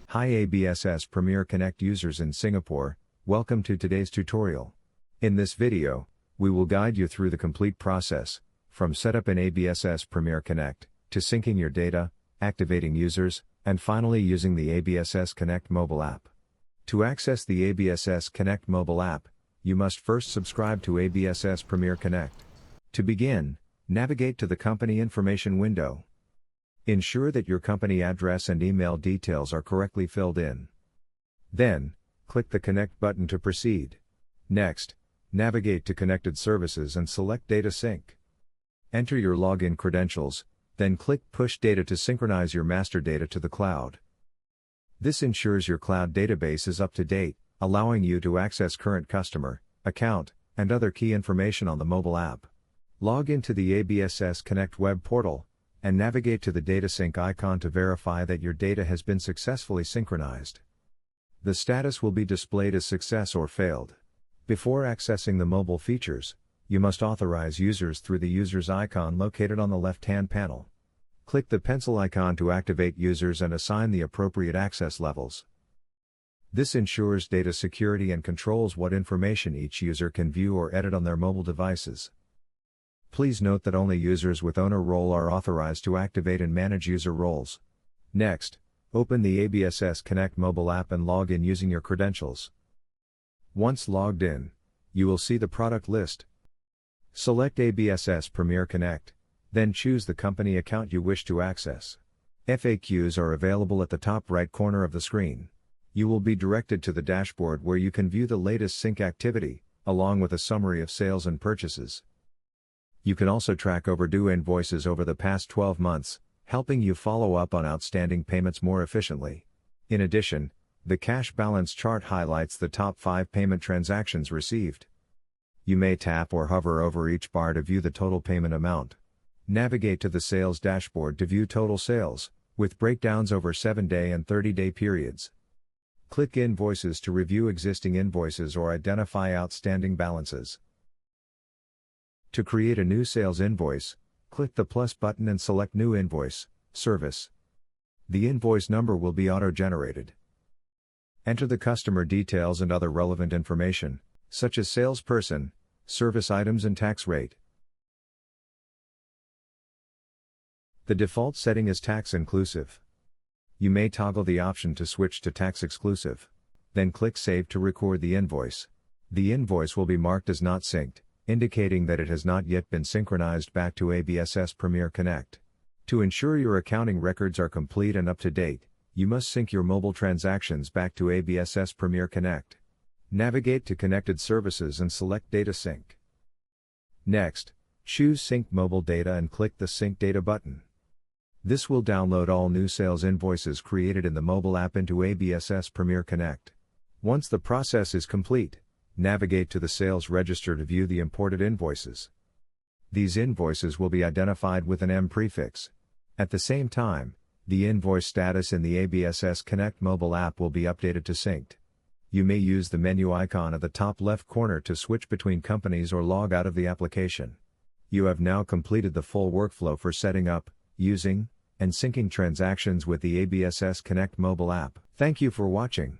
Hi ABSS Premier Connect users in Singapore, welcome to today's tutorial. In this video, we will guide you through the complete process, from setup in ABSS Premier Connect, to syncing your data, activating users, and finally using the ABSS Connect mobile app. To access the ABSS Connect mobile app, you must first subscribe to ABSS Premier Connect. To begin, navigate to the Company Information window. Ensure that your company address and email details are correctly filled in. Then, click the Connect button to proceed. Next, navigate to Connected Services and select Data Sync. Enter your login credentials, then click Push Data to synchronize your master data to the cloud. This ensures your cloud database is up to date, allowing you to access current customer, account, and other key information on the mobile app. Log into the ABSS Connect web portal, and navigate to the Data Sync icon to verify that your data has been successfully synchronized. The status will be displayed as success or failed. Before accessing the mobile features, you must authorize users through the Users icon located on the left-hand panel. Click the pencil icon to activate users and assign the appropriate access levels. This ensures data security and controls what information each user can view or edit on their mobile devices. Please note that only users with owner role are authorized to activate and manage user roles. Next, open the ABSS Connect mobile app and log in using your credentials. Once logged in, you will see the product list. Select ABSS Premier Connect, then choose the company account you wish to access. FAQs are available at the top right corner of the screen. You will be directed to the dashboard where you can view the latest sync activity, along with a summary of sales and purchases. You can also track overdue invoices over the past 12 months, helping you follow up on outstanding payments more efficiently. In addition, the cash balance chart highlights the top 5 payment transactions received. You may tap or hover over each bar to view the total payment amount. Navigate to the sales dashboard to view total sales, with breakdowns over 7-day and 30-day periods. Click Invoices to review existing invoices or identify outstanding balances. To create a new sales invoice, click the plus button and select New Invoice, Service. The invoice number will be auto-generated. Enter the customer details and other relevant information, such as salesperson, service items and tax rate. The default setting is tax inclusive. You may toggle the option to switch to tax exclusive. Then click Save to record the invoice. The invoice will be marked as not synced, indicating that it has not yet been synchronized back to ABSS Premier Connect. To ensure your accounting records are complete and up to date, you must sync your mobile transactions back to ABSS Premier Connect. Navigate to Connected Services and select Data Sync. Next, choose Sync Mobile Data and click the Sync Data button. This will download all new sales invoices created in the mobile app into ABSS Premier Connect. Once the process is complete, navigate to the sales register to view the imported invoices. These invoices will be identified with an M prefix. At the same time, the invoice status in the ABSS Connect mobile app will be updated to synced. You may use the menu icon at the top left corner to switch between companies or log out of the application. You have now completed the full workflow for setting up, using, and syncing transactions with the ABSS Connect mobile app. Thank you for watching.